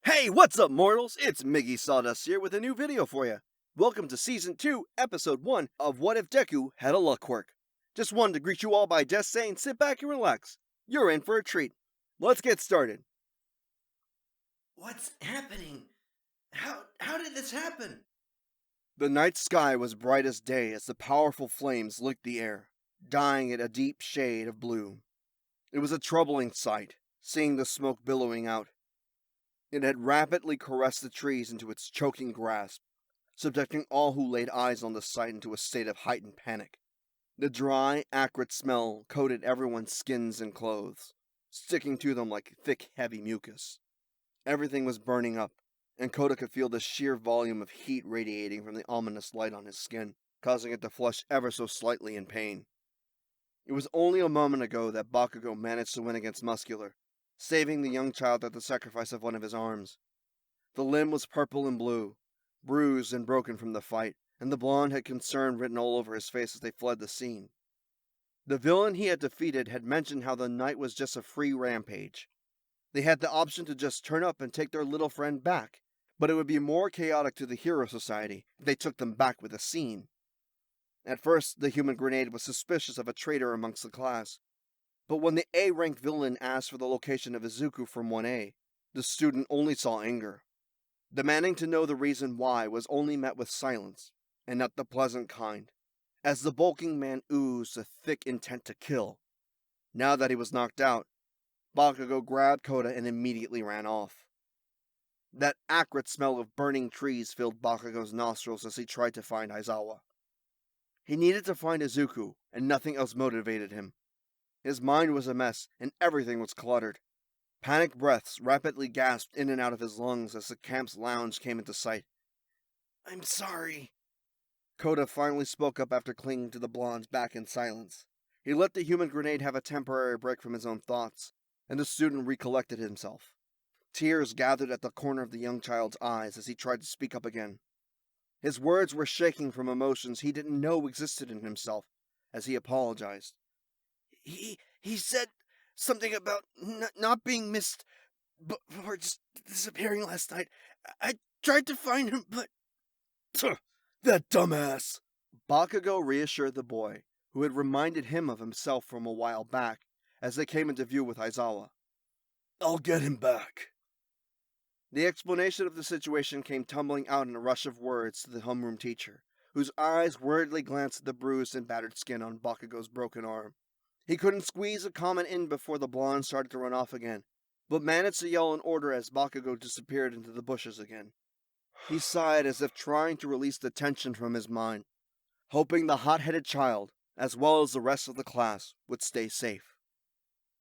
Hey, what's up, mortals? It's Miggy Sawdust here with a new video for you. Welcome to Season 2, Episode 1 of What If Deku Had a Luck Quirk. Just wanted to greet you all by just saying sit back and relax. You're in for a treat. Let's get started. What's happening? How did this happen? The night sky was bright as day as the powerful flames licked the air, dyeing it a deep shade of blue. It was a troubling sight, seeing the smoke billowing out. It had rapidly caressed the trees into its choking grasp, subjecting all who laid eyes on the sight into a state of heightened panic. The dry, acrid smell coated everyone's skins and clothes, sticking to them like thick, heavy mucus. Everything was burning up, and Kota could feel the sheer volume of heat radiating from the ominous light on his skin, causing it to flush ever so slightly in pain. It was only a moment ago that Bakugou managed to win against Muscular, saving the young child at the sacrifice of one of his arms. The limb was purple and blue, bruised and broken from the fight, and the blonde had concern written all over his face as they fled the scene. The villain he had defeated had mentioned how the night was just a free rampage. They had the option to just turn up and take their little friend back, but it would be more chaotic to the Hero Society if they took them back with a scene. At first, the human grenade was suspicious of a traitor amongst the class, but when the A-rank villain asked for the location of Izuku from 1A, the student only saw anger. Demanding to know the reason why was only met with silence, and not the pleasant kind, as the bulking man oozed a thick intent to kill. Now that he was knocked out, Bakugou grabbed Kota and immediately ran off. That acrid smell of burning trees filled Bakugou's nostrils as he tried to find Izawa. He needed to find Izuku, and nothing else motivated him. His mind was a mess, and everything was cluttered. Panic breaths rapidly gasped in and out of his lungs as the camp's lounge came into sight. I'm sorry. Kota finally spoke up after clinging to the blonde's back in silence. He let the human grenade have a temporary break from his own thoughts, and the student recollected himself. Tears gathered at the corner of the young child's eyes as he tried to speak up again. His words were shaking from emotions he didn't know existed in himself, as he apologized. He said something about not being missed before just disappearing last night. I tried to find him, but... That dumbass! Bakugou reassured the boy, who had reminded him of himself from a while back, as they came into view with Izawa. I'll get him back. The explanation of the situation came tumbling out in a rush of words to the homeroom teacher, whose eyes worriedly glanced at the bruised and battered skin on Bakugou's broken arm. He couldn't squeeze a comment in before the blonde started to run off again, but managed to yell an order as Bakugou disappeared into the bushes again. He sighed as if trying to release the tension from his mind, hoping the hot-headed child, as well as the rest of the class, would stay safe.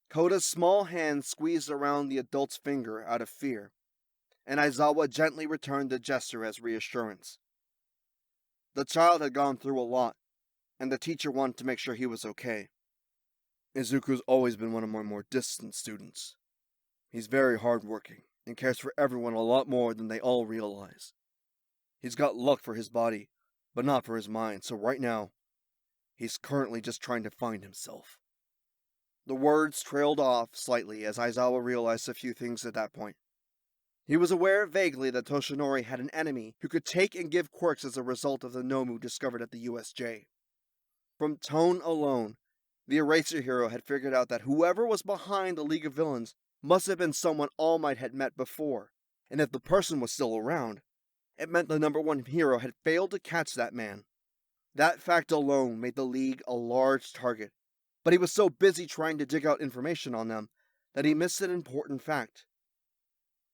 Kota's small hand squeezed around the adult's finger out of fear, and Izawa gently returned the gesture as reassurance. The child had gone through a lot, and the teacher wanted to make sure he was okay. Izuku's always been one of my more distant students. He's very hardworking and cares for everyone a lot more than they all realize. He's got luck for his body, but not for his mind, so right now, he's currently just trying to find himself. The words trailed off slightly as Izawa realized a few things at that point. He was aware vaguely that Toshinori had an enemy who could take and give quirks as a result of the Nomu discovered at the USJ. From tone alone, the Eraser Hero had figured out that whoever was behind the League of Villains must have been someone All Might had met before, and if the person was still around, it meant the number one hero had failed to catch that man. That fact alone made the League a large target, but he was so busy trying to dig out information on them that he missed an important fact.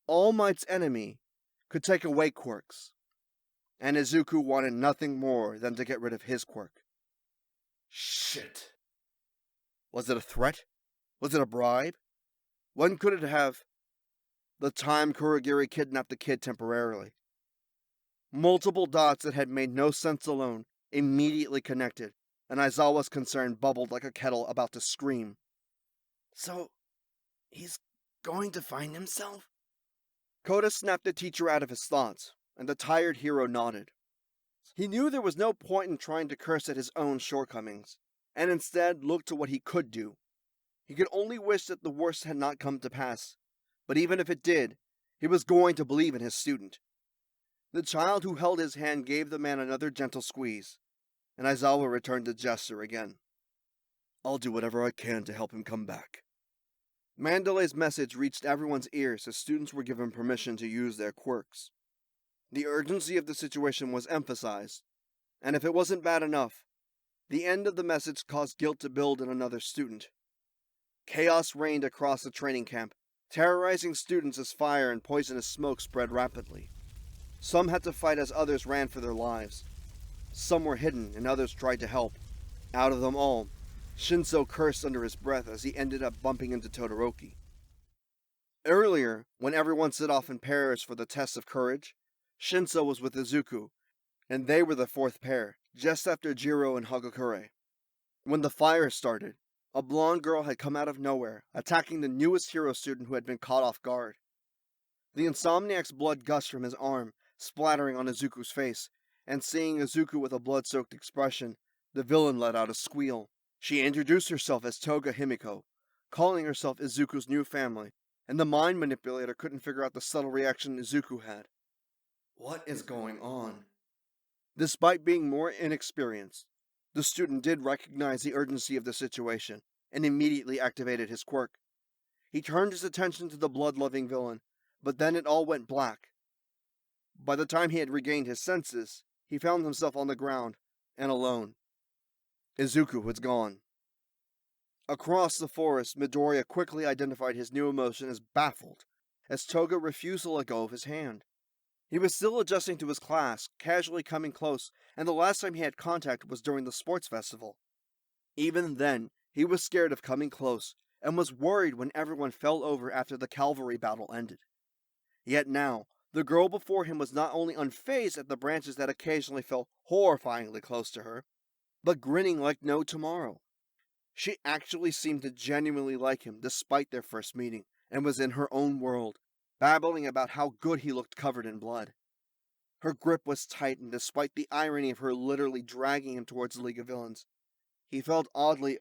All Might's enemy could take away quirks, and Izuku wanted nothing more than to get rid of his quirk. Shit. Was it a threat? Was it a bribe? When could it have? The time Kurogiri kidnapped the kid temporarily. Multiple dots that had made no sense alone immediately connected, and Izawa's concern bubbled like a kettle about to scream. So, he's going to find himself? Kota snapped the teacher out of his thoughts, and the tired hero nodded. He knew there was no point in trying to curse at his own shortcomings, and instead looked to what he could do. He could only wish that the worst had not come to pass, but even if it did, He was going to believe in his student. The child who held his hand gave the man another gentle squeeze, and Izawa returned the gesture again. I'll do whatever I can to help him come back. Mandalay's message reached everyone's ears as students were given permission to use their quirks. The urgency of the situation was emphasized, and if it wasn't bad enough, the end of the message caused guilt to build in another student. Chaos reigned across the training camp, terrorizing students as fire and poisonous smoke spread rapidly. Some had to fight as others ran for their lives. Some were hidden and others tried to help. Out of them all, Shinso cursed under his breath as he ended up bumping into Todoroki. Earlier, when everyone set off in pairs for the test of courage, Shinso was with Izuku, and they were the fourth pair, just after Jiro and Hagakure. When the fire started, a blonde girl had come out of nowhere, attacking the newest hero student who had been caught off guard. The insomniac's blood gushed from his arm, splattering on Izuku's face, and seeing Izuku with a blood-soaked expression, the villain let out a squeal. She introduced herself as Toga Himiko, calling herself Izuku's new family, and the mind manipulator couldn't figure out the subtle reaction Izuku had. What is going on? Despite being more inexperienced, the student did recognize the urgency of the situation, and immediately activated his quirk. He turned his attention to the blood-loving villain, but then it all went black. By the time he had regained his senses, he found himself on the ground, and alone. Izuku was gone. Across the forest, Midoriya quickly identified his new emotion as baffled, as Toga refused to let go of his hand. He was still adjusting to his class, casually coming close, and the last time he had contact was during the sports festival. Even then, he was scared of coming close, and was worried when everyone fell over after the cavalry battle ended. Yet now, the girl before him was not only unfazed at the branches that occasionally fell horrifyingly close to her, but grinning like no tomorrow. She actually seemed to genuinely like him despite their first meeting, and was in her own world, babbling about how good he looked covered in blood. Her grip was tight, and despite the irony of her literally dragging him towards the League of Villains, he felt oddly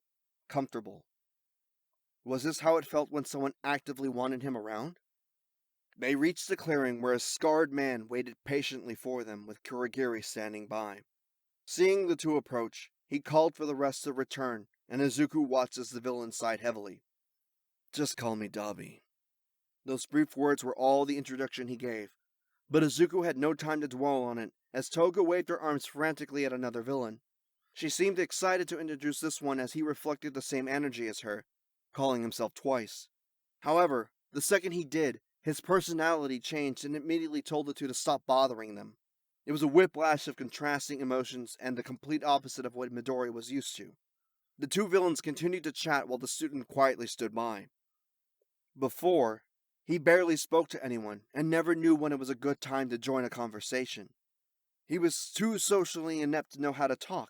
comfortable. Was this how it felt when someone actively wanted him around? They reached the clearing where a scarred man waited patiently for them with Kurogiri standing by. Seeing the two approach, he called for the rest to return, and Izuku watched as the villain sighed heavily. Just call me Dabi. Those brief words were all the introduction he gave, but Izuku had no time to dwell on it, as Toga waved her arms frantically at another villain. She seemed excited to introduce this one as he reflected the same energy as her, calling himself twice. However, the second he did, his personality changed and immediately told the two to stop bothering them. It was a whiplash of contrasting emotions and the complete opposite of what Midori was used to. The two villains continued to chat while the student quietly stood by. Before, he barely spoke to anyone and never knew when it was a good time to join a conversation. He was too socially inept to know how to talk,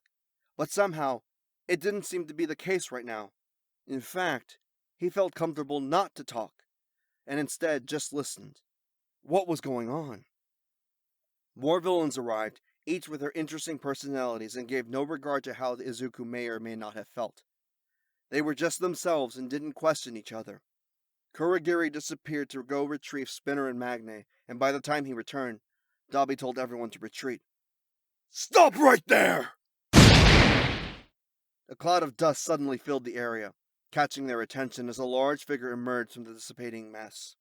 but somehow, it didn't seem to be the case right now. In fact, he felt comfortable not to talk, and instead just listened. What was going on? More villains arrived, each with their interesting personalities, and gave no regard to how Izuku may or may not have felt. They were just themselves and didn't question each other. Kurogiri disappeared to go retrieve Spinner and Magne, and by the time he returned, Dabi told everyone to retreat. Stop right there! A cloud of dust suddenly filled the area, catching their attention as a large figure emerged from the dissipating mess.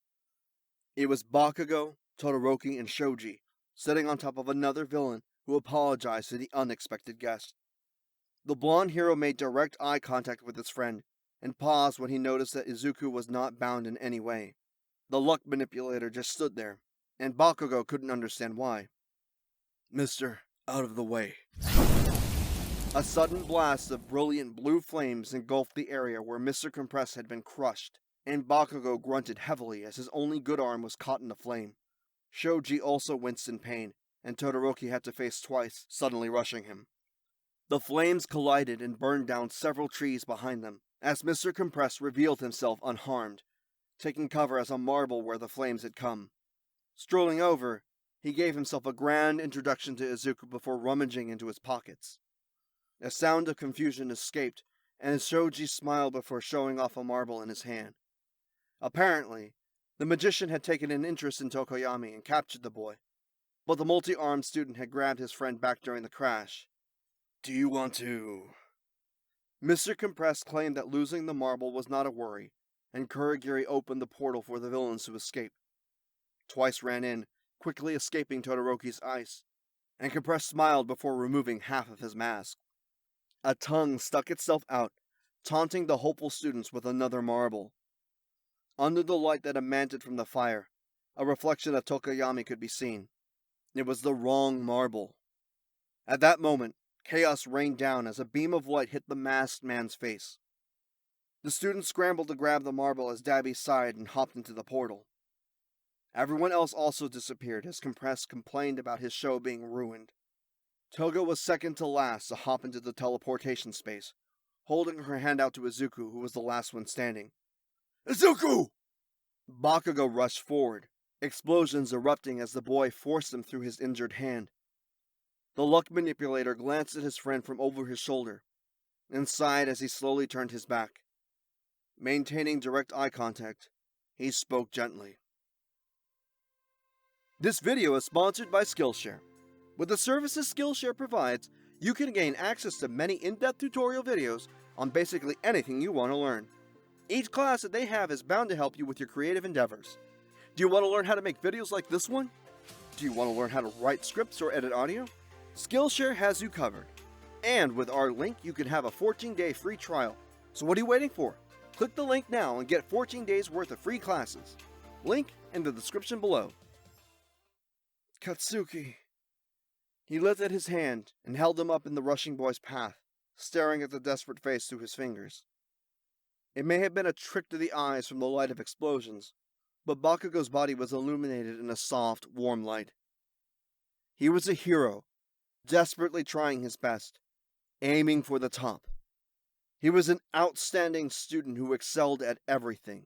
It was Bakugou, Todoroki, and Shoji, sitting on top of another villain who apologized to the unexpected guest. The blonde hero made direct eye contact with his friend, and paused when he noticed that Izuku was not bound in any way. The luck manipulator just stood there, and Bakugou couldn't understand why. Mister, out of the way. A sudden blast of brilliant blue flames engulfed the area where Mr. Compress had been crushed, and Bakugou grunted heavily as his only good arm was caught in the flame. Shoji also winced in pain, and Todoroki had to face twice, suddenly rushing him. The flames collided and burned down several trees behind them, as Mr. Compress revealed himself unharmed, taking cover as a marble where the flames had come. Strolling over, he gave himself a grand introduction to Izuku before rummaging into his pockets. A sound of confusion escaped, and Shoji smiled before showing off a marble in his hand. Apparently, The magician had taken an interest in Tokoyami and captured the boy, but the multi-armed student had grabbed his friend back during the crash. Do you want to... Mr. Compress claimed that losing the marble was not a worry, and Kurogiri opened the portal for the villains to escape. Twice ran in, quickly escaping Todoroki's ice, and Compress smiled before removing half of his mask. A tongue stuck itself out, taunting the hopeful students with another marble. Under the light that emanated from the fire, a reflection of Tokoyami could be seen. It was the wrong marble. At that moment, chaos rained down as a beam of light hit the masked man's face. The students scrambled to grab the marble as Dabi sighed and hopped into the portal. Everyone else also disappeared as Compress complained about his show being ruined. Toga was second to last to hop into the teleportation space, holding her hand out to Izuku, who was the last one standing. Izuku! Bakugou rushed forward, explosions erupting as the boy forced him through his injured hand. The luck manipulator glanced at his friend from over his shoulder, and sighed as he slowly turned his back. Maintaining direct eye contact, he spoke gently. This video is sponsored by Skillshare. With the services Skillshare provides, you can gain access to many in-depth tutorial videos on basically anything you want to learn. Each class that they have is bound to help you with your creative endeavors. Do you want to learn how to make videos like this one? Do you want to learn how to write scripts or edit audio? Skillshare has you covered. And with our link, you can have a 14-day free trial. So what are you waiting for? Click the link now and get 14 days worth of free classes. Link in the description below. Katsuki. He lifted his hand and held him up in the rushing boy's path, staring at the desperate face through his fingers. It may have been a trick to the eyes from the light of explosions, but Bakugou's body was illuminated in a soft, warm light. He was a hero, desperately trying his best, aiming for the top. He was an outstanding student who excelled at everything.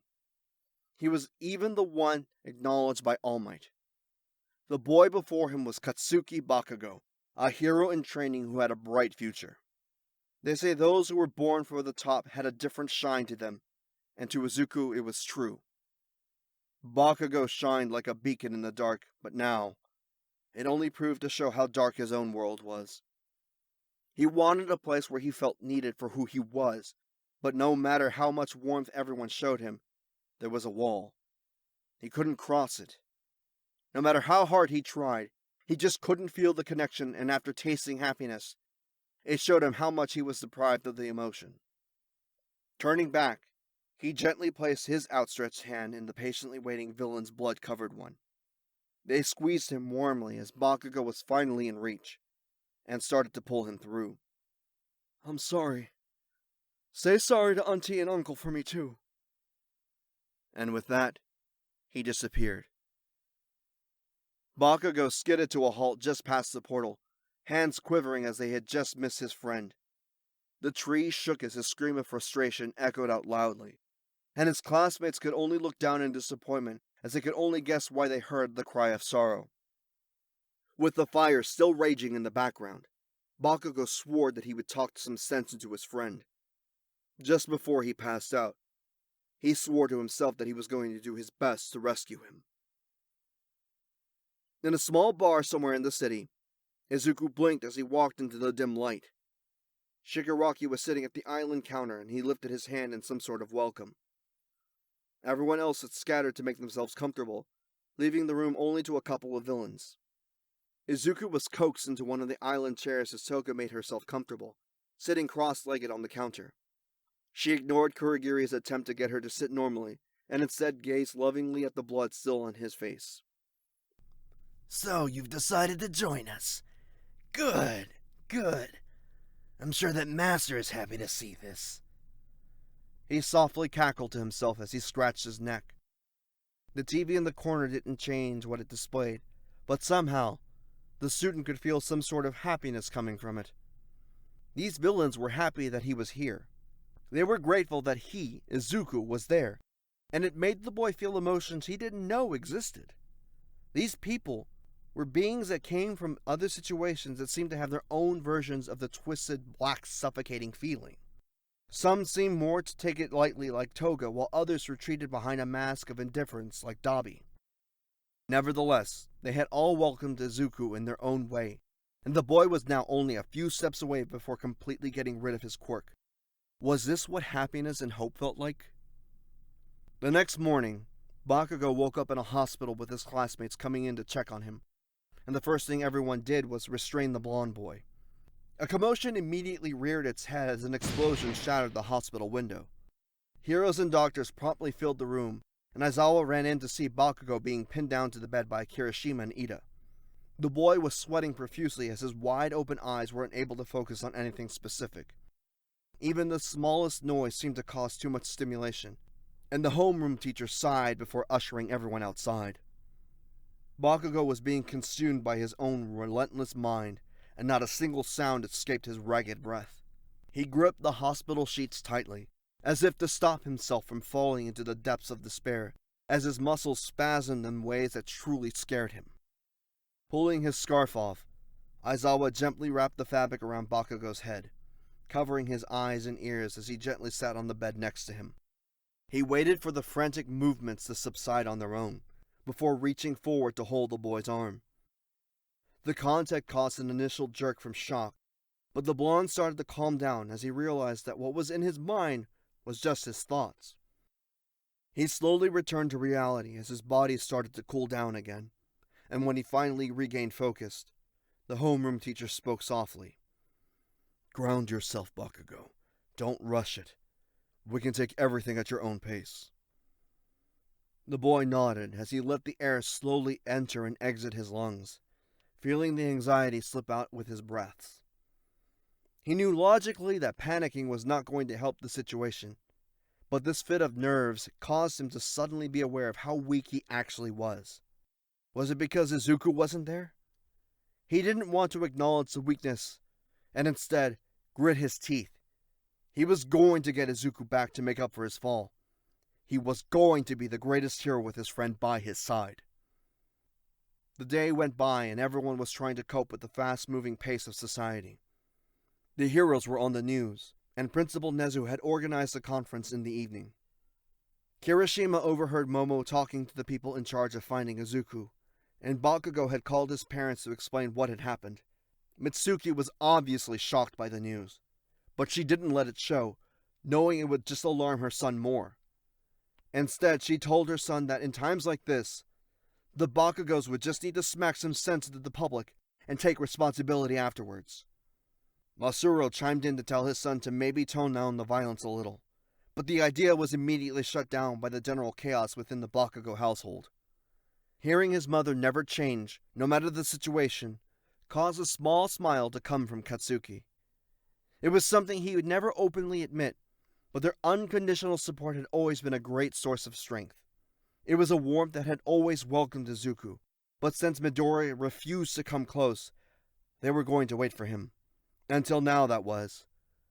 He was even the one acknowledged by All Might. The boy before him was Katsuki Bakugou, a hero in training who had a bright future. They say those who were born for the top had a different shine to them, and to Izuku it was true. Bakugou shined like a beacon in the dark, but now, it only proved to show how dark his own world was. He wanted a place where he felt needed for who he was, but no matter how much warmth everyone showed him, there was a wall. He couldn't cross it. No matter how hard he tried, he just couldn't feel the connection, and after tasting happiness, it showed him how much he was deprived of the emotion. Turning back, he gently placed his outstretched hand in the patiently waiting villain's blood-covered one. They squeezed him warmly as Bakugou was finally in reach, and started to pull him through. I'm sorry. Say sorry to Auntie and Uncle for me too. And with that, he disappeared. Bakugou skidded to a halt just past the portal, hands quivering as they had just missed his friend. The tree shook as his scream of frustration echoed out loudly, and his classmates could only look down in disappointment as they could only guess why they heard the cry of sorrow. With the fire still raging in the background, Bakugou swore that he would talk some sense into his friend. Just before he passed out, he swore to himself that he was going to do his best to rescue him. In a small bar somewhere in the city, Izuku blinked as he walked into the dim light. Shigaraki was sitting at the island counter and he lifted his hand in some sort of welcome. Everyone else had scattered to make themselves comfortable, leaving the room only to a couple of villains. Izuku was coaxed into one of the island chairs as Toga made herself comfortable, sitting cross-legged on the counter. She ignored Kurogiri's attempt to get her to sit normally, and instead gazed lovingly at the blood still on his face. So you've decided to join us. Good, good. I'm sure that Master is happy to see this. He softly cackled to himself as he scratched his neck. The TV in the corner didn't change what it displayed, but somehow, the student could feel some sort of happiness coming from it. These villains were happy that he was here. They were grateful that he, Izuku, was there, and it made the boy feel emotions he didn't know existed. These people were beings that came from other situations that seemed to have their own versions of the twisted, black, suffocating feeling. Some seemed more to take it lightly like Toga, while others retreated behind a mask of indifference like Dabi. Nevertheless, they had all welcomed Izuku in their own way, and the boy was now only a few steps away before completely getting rid of his quirk. Was this what happiness and hope felt like? The next morning, Bakugou woke up in a hospital with his classmates coming in to check on him, and the first thing everyone did was restrain the blonde boy. A commotion immediately reared its head as an explosion shattered the hospital window. Heroes and doctors promptly filled the room, and Izawa ran in to see Bakugou being pinned down to the bed by Kirishima and Ida. The boy was sweating profusely as his wide-open eyes weren't able to focus on anything specific. Even the smallest noise seemed to cause too much stimulation, and the homeroom teacher sighed before ushering everyone outside. Bakugou was being consumed by his own relentless mind, and not a single sound escaped his ragged breath. He gripped the hospital sheets tightly, as if to stop himself from falling into the depths of despair, as his muscles spasmed in ways that truly scared him. Pulling his scarf off, Izawa gently wrapped the fabric around Bakugou's head, covering his eyes and ears as he gently sat on the bed next to him. He waited for the frantic movements to subside on their own, before reaching forward to hold the boy's arm. The contact caused an initial jerk from shock, but the blonde started to calm down as he realized that what was in his mind was just his thoughts. He slowly returned to reality as his body started to cool down again, and when he finally regained focus, the homeroom teacher spoke softly. "Ground yourself, Bakugou. Don't rush it. We can take everything at your own pace." The boy nodded as he let the air slowly enter and exit his lungs, feeling the anxiety slip out with his breaths. He knew logically that panicking was not going to help the situation, but this fit of nerves caused him to suddenly be aware of how weak he actually was. Was it because Izuku wasn't there? He didn't want to acknowledge the weakness, and instead grit his teeth. He was going to get Izuku back to make up for his fall. He was going to be the greatest hero with his friend by his side. The day went by and everyone was trying to cope with the fast-moving pace of society. The heroes were on the news, and Principal Nezu had organized a conference in the evening. Kirishima overheard Momo talking to the people in charge of finding Izuku, and Bakugou had called his parents to explain what had happened. Mitsuki was obviously shocked by the news, but she didn't let it show, knowing it would just alarm her son more. Instead, she told her son that in times like this, the Bakugous would just need to smack some sense into the public and take responsibility afterwards. Masuro chimed in to tell his son to maybe tone down the violence a little, but the idea was immediately shut down by the general chaos within the Bakugou household. Hearing his mother never change, no matter the situation, caused a small smile to come from Katsuki. It was something he would never openly admit, but their unconditional support had always been a great source of strength. It was a warmth that had always welcomed Izuku, but since Midori refused to come close, they were going to wait for him. Until now, that was,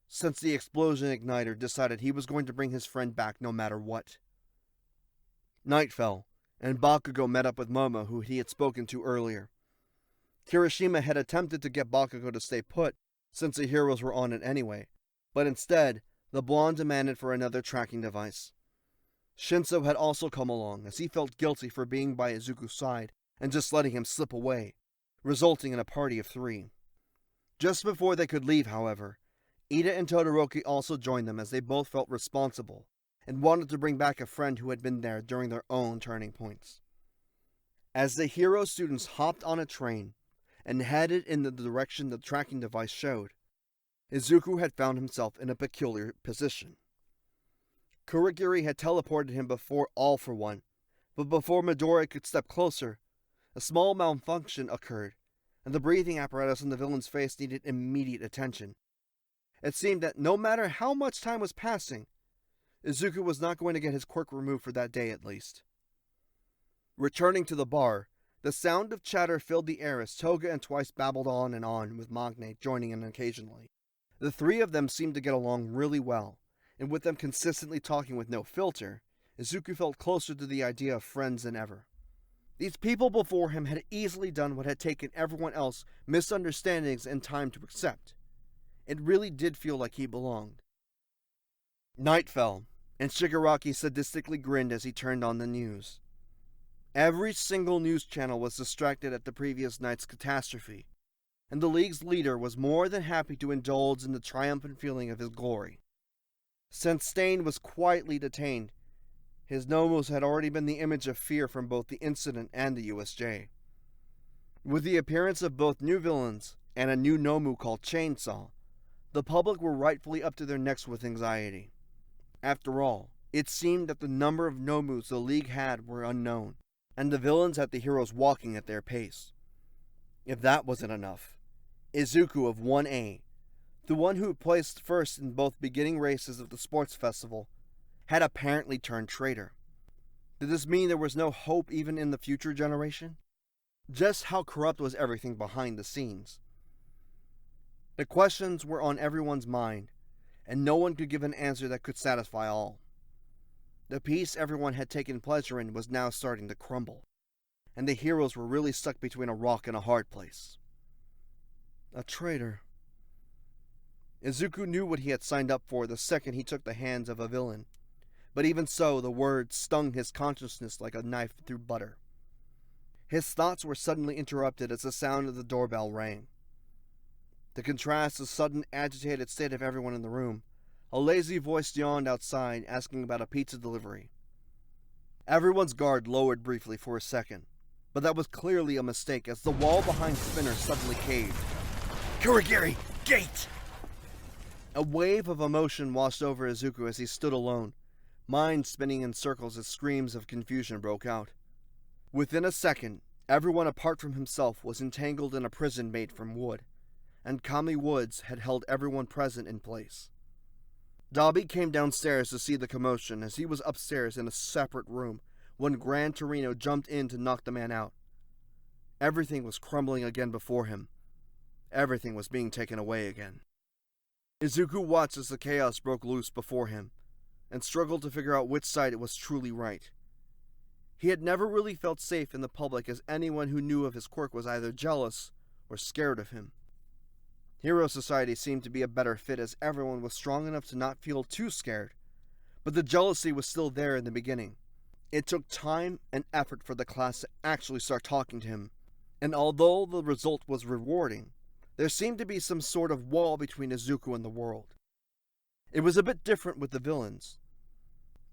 since the explosion igniter decided he was going to bring his friend back no matter what. Night fell, and Bakugou met up with Momo, who he had spoken to earlier. Kirishima had attempted to get Bakugou to stay put, since the heroes were on it anyway, but instead, the blonde demanded for another tracking device. Shinso had also come along, as he felt guilty for being by Izuku's side and just letting him slip away, resulting in a party of 3. Just before they could leave, however, Ida and Todoroki also joined them as they both felt responsible and wanted to bring back a friend who had been there during their own turning points. As the hero students hopped on a train and headed in the direction the tracking device showed, Izuku had found himself in a peculiar position. Kurogiri had teleported him before All for One, but before Midori could step closer, a small malfunction occurred, and the breathing apparatus on the villain's face needed immediate attention. It seemed that no matter how much time was passing, Izuku was not going to get his quirk removed for that day at least. Returning to the bar, the sound of chatter filled the air as Toga and Twice babbled on and on, with Magnate joining in occasionally. The 3 of them seemed to get along really well, and with them consistently talking with no filter, Izuku felt closer to the idea of friends than ever. These people before him had easily done what had taken everyone else misunderstandings and time to accept. It really did feel like he belonged. Night fell, and Shigaraki sadistically grinned as he turned on the news. Every single news channel was distracted at the previous night's catastrophe, and the league's leader was more than happy to indulge in the triumphant feeling of his glory. Since Stain was quietly detained, his Nomus had already been the image of fear from both the incident and the USJ. With the appearance of both new villains and a new Nomu called Chainsaw, the public were rightfully up to their necks with anxiety. After all, it seemed that the number of Nomus the League had were unknown, and the villains had the heroes walking at their pace. If that wasn't enough, Izuku of 1A, the one who placed first in both beginning races of the sports festival, had apparently turned traitor. Did this mean there was no hope even in the future generation? Just how corrupt was everything behind the scenes? The questions were on everyone's mind, and no one could give an answer that could satisfy all. The peace everyone had taken pleasure in was now starting to crumble, and the heroes were really stuck between a rock and a hard place. A traitor. Izuku knew what he had signed up for the second he took the hands of a villain, but even so, the words stung his consciousness like a knife through butter. His thoughts were suddenly interrupted as the sound of the doorbell rang. To contrast the sudden agitated state of everyone in the room, a lazy voice yawned outside asking about a pizza delivery. Everyone's guard lowered briefly for a second, but that was clearly a mistake as the wall behind Spinner suddenly caved. Kurogiri, gate! A wave of emotion washed over Izuku as he stood alone, mind spinning in circles as screams of confusion broke out. Within a second, everyone apart from himself was entangled in a prison made from wood, and Kami Woods had held everyone present in place. Dobby came downstairs to see the commotion as he was upstairs in a separate room when Gran Torino jumped in to knock the man out. Everything was crumbling again before him. Everything was being taken away again. Izuku watched as the chaos broke loose before him, and struggled to figure out which side it was truly right. He had never really felt safe in the public as anyone who knew of his quirk was either jealous or scared of him. Hero Society seemed to be a better fit as everyone was strong enough to not feel too scared, but the jealousy was still there in the beginning. It took time and effort for the class to actually start talking to him, and although the result was rewarding, there seemed to be some sort of wall between Izuku and the world. It was a bit different with the villains.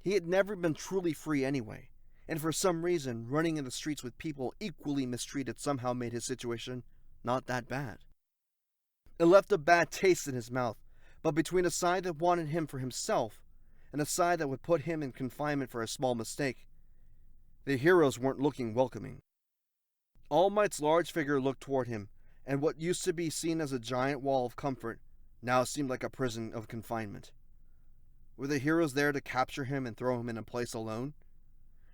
He had never been truly free anyway, and for some reason, running in the streets with people equally mistreated somehow made his situation not that bad. It left a bad taste in his mouth, but between a side that wanted him for himself and a side that would put him in confinement for a small mistake, the heroes weren't looking welcoming. All Might's large figure looked toward him, and what used to be seen as a giant wall of comfort now seemed like a prison of confinement. Were the heroes there to capture him and throw him in a place alone?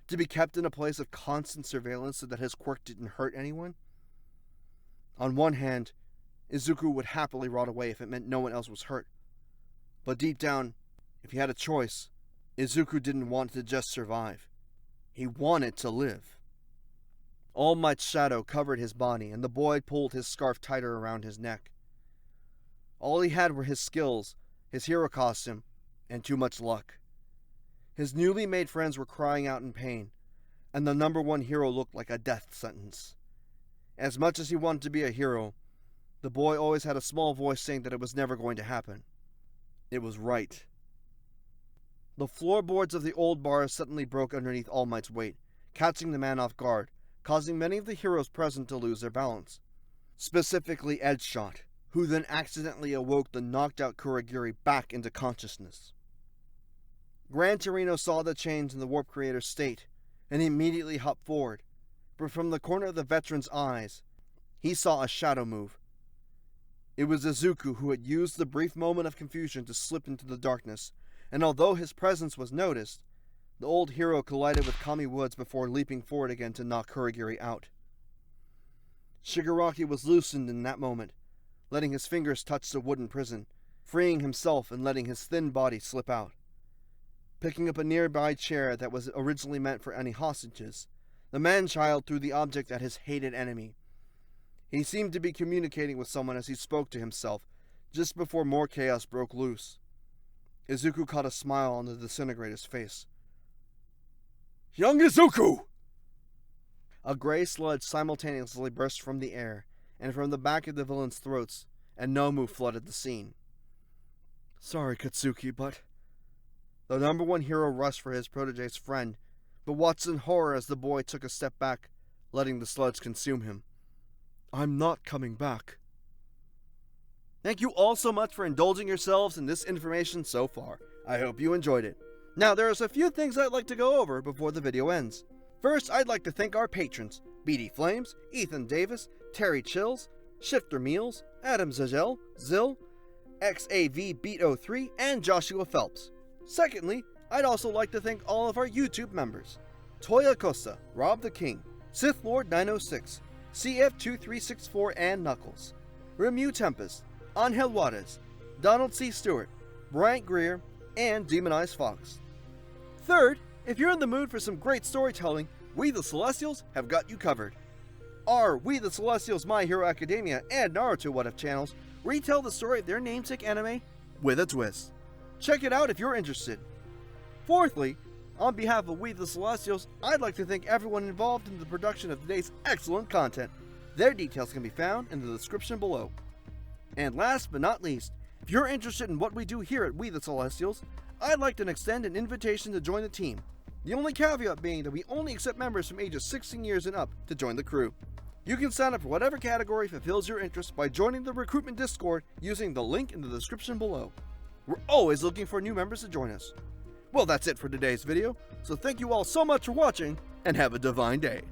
To be kept in a place of constant surveillance so that his quirk didn't hurt anyone? On one hand, Izuku would happily rot away if it meant no one else was hurt. But deep down, if he had a choice, Izuku didn't want to just survive. He wanted to live. All Might's shadow covered his body, and the boy pulled his scarf tighter around his neck. All he had were his skills, his hero costume, and too much luck. His newly made friends were crying out in pain, and the number one hero looked like a death sentence. As much as he wanted to be a hero, the boy always had a small voice saying that it was never going to happen. It was right. The floorboards of the old bar suddenly broke underneath All Might's weight, catching the man off guard, causing many of the heroes present to lose their balance. Specifically Edgeshot, who then accidentally awoke the knocked-out Kurogiri back into consciousness. Gran Torino saw the change in the Warp Creator's state, and immediately hopped forward, but from the corner of the veteran's eyes, he saw a shadow move. It was Izuku who had used the brief moment of confusion to slip into the darkness, and although his presence was noticed, the old hero collided with Kami Woods before leaping forward again to knock Kurogiri out. Shigaraki was loosened in that moment, letting his fingers touch the wooden prison, freeing himself and letting his thin body slip out. Picking up a nearby chair that was originally meant for any hostages, the man-child threw the object at his hated enemy. He seemed to be communicating with someone as he spoke to himself, just before more chaos broke loose. Izuku caught a smile on the disintegrator's face. Young Izuku! A gray sludge simultaneously burst from the air and from the back of the villains' throats, and Nomu flooded the scene. Sorry, Katsuki, but... The number one hero rushed for his protege's friend, but watched in horror as the boy took a step back, letting the sludge consume him. I'm not coming back. Thank you all so much for indulging yourselves in this information so far. I hope you enjoyed it. Now, there's a few things I'd like to go over before the video ends. First, I'd like to thank our patrons, BD Flames, Ethan Davis, Terry Chills, Shifter Meals, Adam Zagel, Zill, XAV Beat03, and Joshua Phelps. Secondly, I'd also like to thank all of our YouTube members. Toya Costa, Rob the King, Sith Lord 906, CF2364 and Knuckles, Remu Tempest, Angel Juarez, Donald C. Stewart, Bryant Greer, and Demonized Fox. Third, if you're in the mood for some great storytelling, We the Celestials have got you covered. Our We the Celestials My Hero Academia and Naruto What If channels retell the story of their namesake anime with a twist. Check it out if you're interested. Fourthly, on behalf of We the Celestials, I'd like to thank everyone involved in the production of today's excellent content. Their details can be found in the description below. And last but not least, if you're interested in what we do here at We the Celestials, I'd like to extend an invitation to join the team. The only caveat being that we only accept members from ages 16 years and up to join the crew. You can sign up for whatever category fulfills your interest by joining the recruitment Discord using the link in the description below. We're always looking for new members to join us. Well, that's it for today's video, so thank you all so much for watching, and have a divine day.